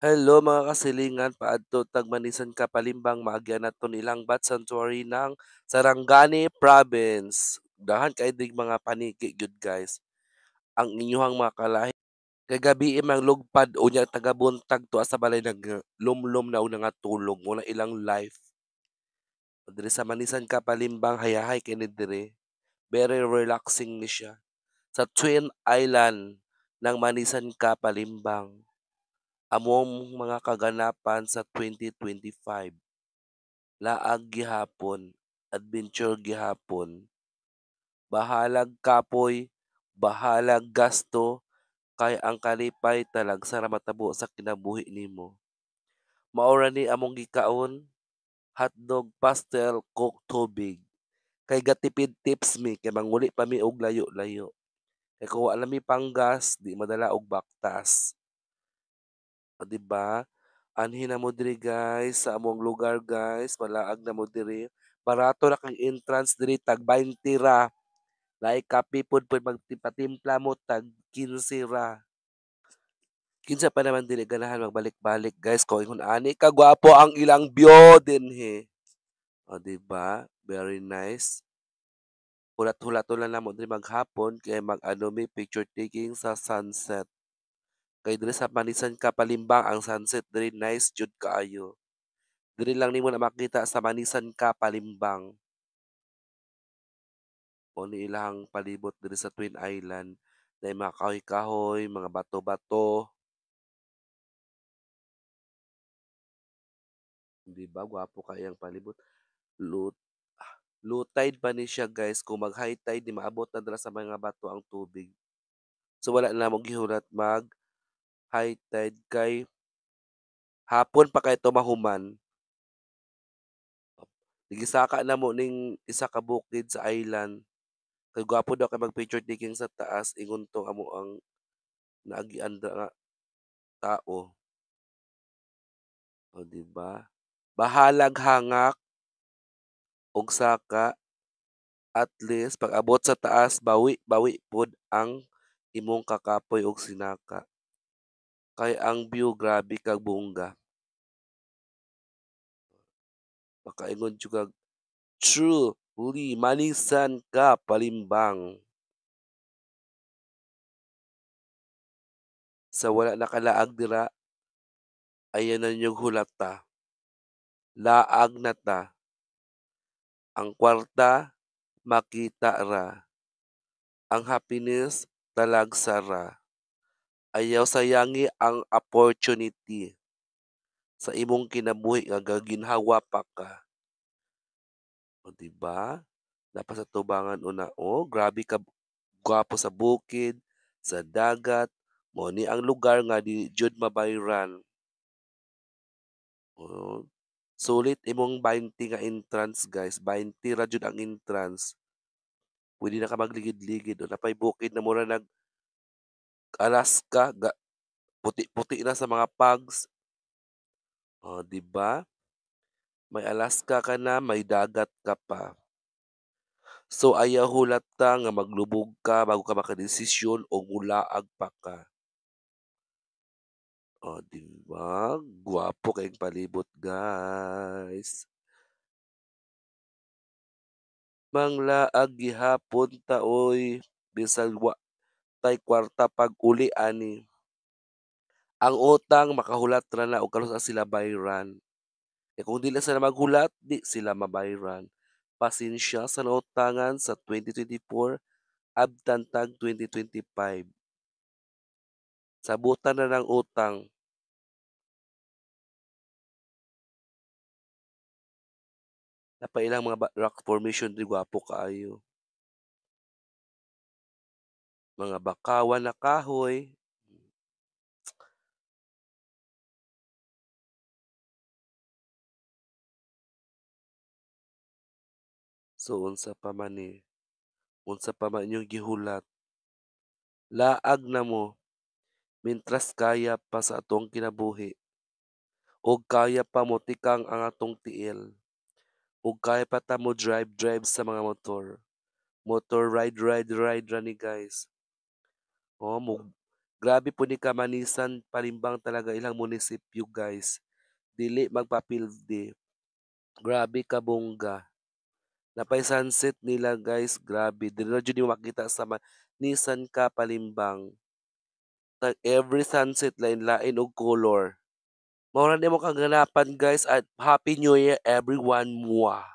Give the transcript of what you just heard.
Hello mga kasilingan, paadto tagmanisan ka palimbang maagyan naton ilang bat sanctuary ng Sarangani Province. Dahan kay dig mga paniki gyud guys. Ang inyuhang mga kalahi kay gabi imang lugpad unya tagabuntag tuwa sa balay nag lumlum na una nga tulog muna ilang life. Diri sa manisan ka palimbang hayahay kini diri. Very relaxing ni siya. Sa Twin Island ng Manisan ka Palimbang. Among mga kaganapan sa 2025, laag gihapon, adventure gihapon, bahalag kapoy, bahalag gasto, kay ang kalipay talagsa ra matabo sa kinabuhi nimo. Maura ni among gikaon, hotdog, pastel, coke, tubig. Kay gatipid tips mi kay manguli pa mi og layo-layo. Kay kung wala mi panggas, di madala og baktas. O, 'di ba? Anhin na mo diri guys, sa among lugar guys, malaag na mo diri. Barato ra kang entrance diri tag 20 ra. Naay kape pod magtimpla mo tag 15 ra. Kinsa pa naman dili ganahan magbalik-balik guys kung ingon ani kagwapo ang ilang view dinhi. O, 'di ba? Very nice. Hulat-hulaton lang namo diri maghapon kay mag-ano mi picture taking sa sunset. Kay diri sa Manisan Kapalimbang ang sunset diri nice jud kaayo. Diri lang nimo na makita sa Manisan Kapalimbang. O ni ilang palibot diri sa Twin Island. May mga kahoy-kahoy, mga bato-bato. Di ba? Gwapo kayang palibot. Lut low tide pa ni siya guys. Kung mag high tide, di maabot na dala sa mga bato ang tubig. So wala na mo gihulat mag high tide kay hapon pa kay tumahuman. Nagisaka na mo ning isa ka bukid sa island. Kay gwapo daw kay mag-picture taking sa taas, ingon 'tong amo ang naagian nga tao, o 'di ba? Bahalag hangak og saka, at least pag-abot sa taas bawi-bawi pod ang imong kakapoy og sinaka. Kay ang view grabe kag bongga. Makaingon jud kag truly Manisan ka Palimbang. Sa wala nakalaag dira, ayan na niyong hulata. Laag na ta. Ang kwarta makita ra. Ang happiness talagsa ra. Ayaw sayangi ang opportunity sa imong kinabuhi nga gaginhawa pa ka. O, 'di ba? Dapat sa tubangan una, oh, grabe ka gwapo sa bukid, sa dagat, mo ni ang lugar nga di jud mabayran. Oh, sulit imong 20 nga entrance guys, 20 ra jud ang entrance. Pwede na ka magligid-ligid o napay bukid na mura Alaska, puti-puti na sa mga pugs. Oh, 'di ba? May Alaska ka na, may dagat ka pa. So ayaw hulat ta nga maglubog ka bago ka makadesisyon o mulaag pa ka. Oh, 'di ba? Gwapo kayong palibot, guys. Manglaag gihapon ta oy, bisan wa tay kwarta pag uli ani. Ang utang makahulat ra na og kalos na sila bayran. Eh, kung di na sila maghulat, di sila mabayran. Pasensya sa nautangan sa 2024, abtan tag 2025. Sabutan na ng utang. Napailang mga rock formation di gwapo kaayo. Mga bakawan na kahoy. So unsa pa man ni, unsa pa man inyong gihulat, laag na mo mintras kaya pa sa atong kinabuhi ug kaya pa mo tikang ang atong tiil ug kaya pa ta mo drive sa mga motor. Motor ride ra ni guys. Oh, Grabe po ni kamanisan Palimbang talaga ilang munisipyo guys, dili magpapilde, grabe ka bongga. Napay sunset nila guys, grabe dili na jud ni makita sa Manisan ka Palimbang. Every sunset lain-lain og color. Mao ra nimo kaganapan guys at Happy New Year everyone, mwah.